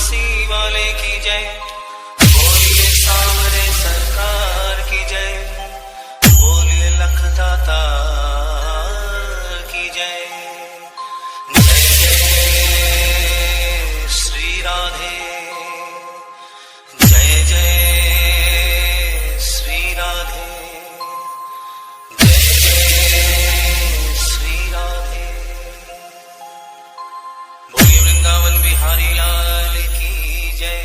बंसी वाले की जय, बोलिए सांवरे सरकार की जय, बोलिए लखदाता की जय। जय जय श्री राधे, जय जय श्री राधे, जय जय श्री राधे। बोलिए वृंदावन बिहारी लाल की जय।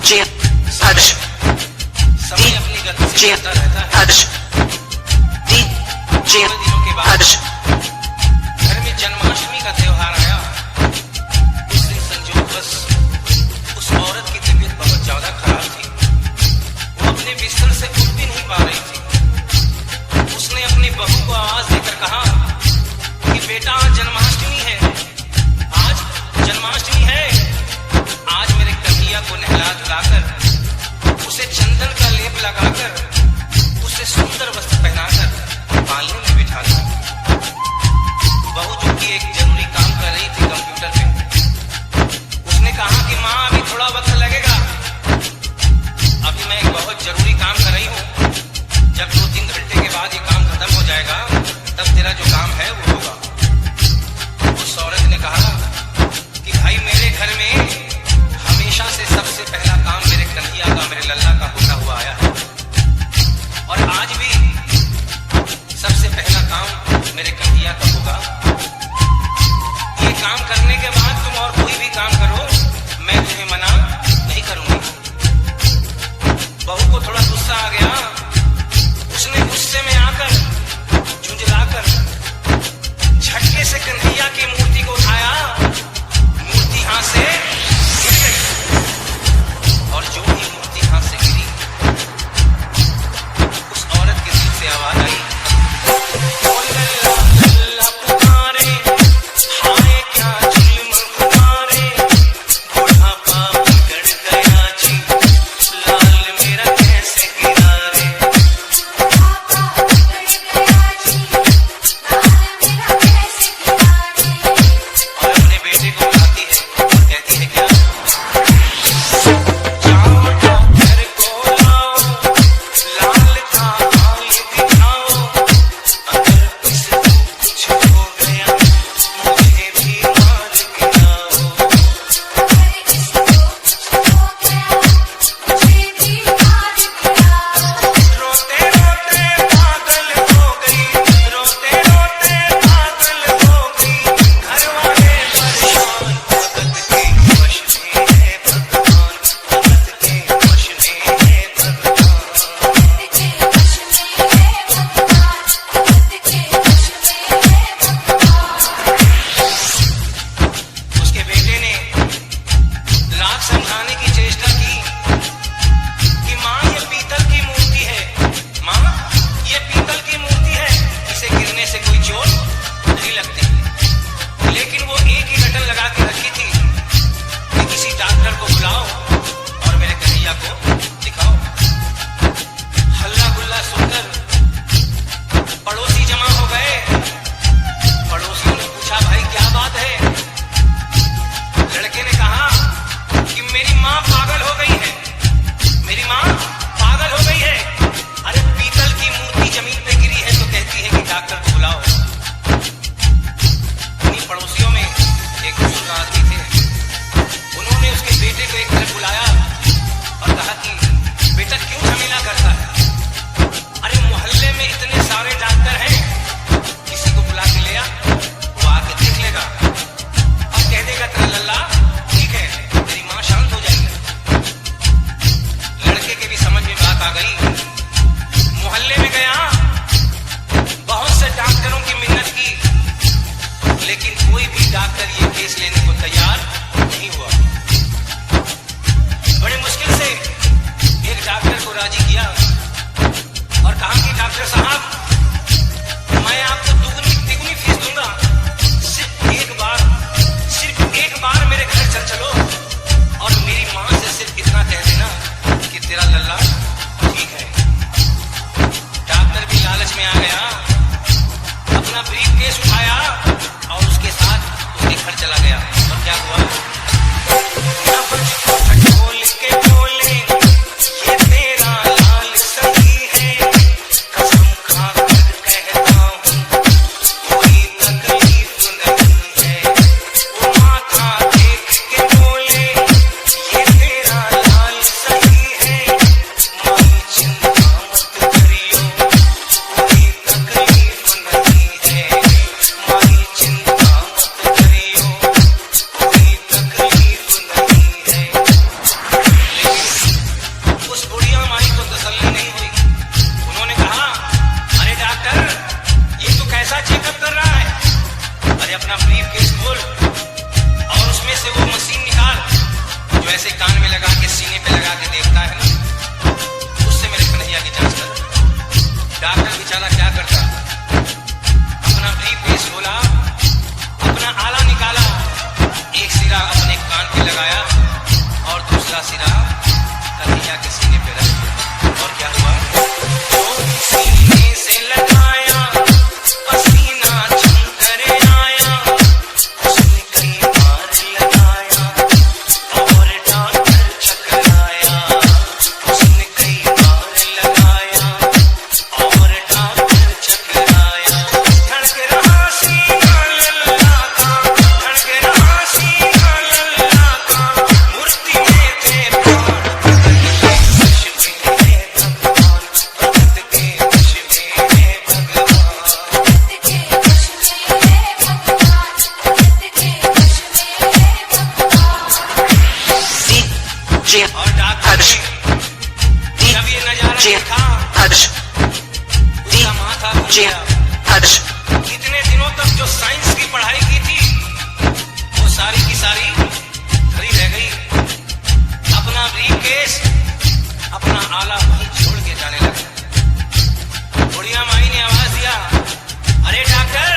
समय अपनी गति से चलता रहता है। थोड़े दिनों के बाद घर में जन्माष्टमी का त्योहार आया। उस दिन संयोगवश उस औरत की तबीयत बहुत ज्यादा खराब थी। वो अपने बिस्तर से उठ भी नहीं पा रही थी। उसने अपनी बहू को आवाज देकर कहा कि बेटा आज जन्माष्टमी है, आज जन्माष्टमी है। आज मेरे कन्हैया को नहला धुलाकर, उसे चंदन का लेप लगाकर, उसे सुंदर वस्त्र पहनाकर पालने में बिठा लो। बहू जो कि एक जरूरी काम कर रही थी कंप्यूटर पे, उसने कहा कि माँ अभी थोड़ा वक्त लगेगा, अभी मैं एक बहुत जरूरी काम कर रही हूँ। जब 2-3 घंटे के बाद ये काम खत्म हो जाएगा तब तेरा जो काम है वो होगा। उस औरत ने कहा कि भाई मेरे घर में हमेशा से सबसे पहला काम मेरे कन्हैया का, मेरे लल्ला का होता हुआ आया है, और आज भी सबसे पहला काम मेरे कन्हैया का होगा। ये काम करने के बाद तुम और कोई भी काम करो, मैं तुम्हें मना नहीं करूंगी। बहू को थोड़ा गुस्सा आ गया। उसने गुस्से में आकर, झुंझलाकर झटके से कन्हैया की मूर्ति को उठाया। मूर्ति हाथ से गिर गई, और जो ही मूर्ति हाथ से गिरी, उस औरत के दिल से आवाज आई, लल्ला पुकारे, हाय क्या जुल्म तुम्हारे, बुढ़ापा और डॉक्टर ने जब ये नजारा देखा उसका माथा घूम गया। इतने दिनों तक जो साइंस की पढ़ाई की थी वो सारी की सारी खड़ी रह गई। अपना ब्रीफकेस अपना आला वहीं छोड़ के जाने लगा। बुढ़िया माई ने आवाज दिया, अरे डॉक्टर,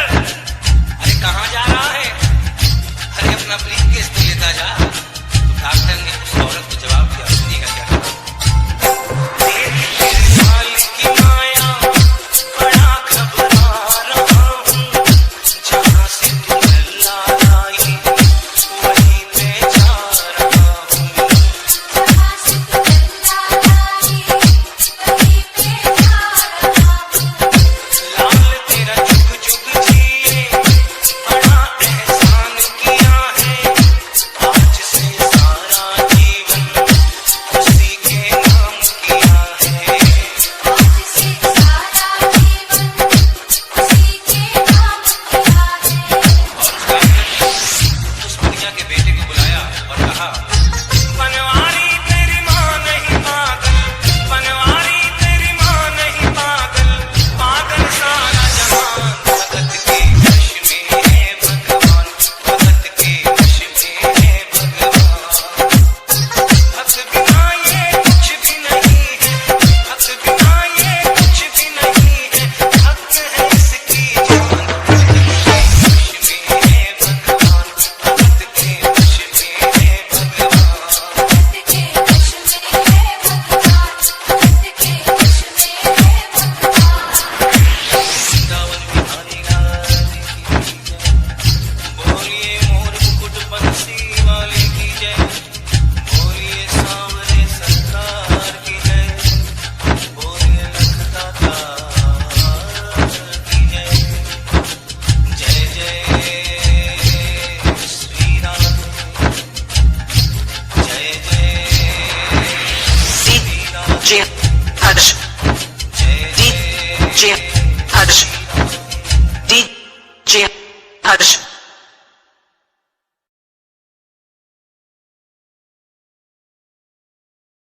अरे कहाँ जा रहा है? अरे अपना ब्रीफकेस तो लेता जा। तो डॉक्टर ने उस औरत को जवाब दिया, सुनिएगा क्या कहा। DJ Hutch.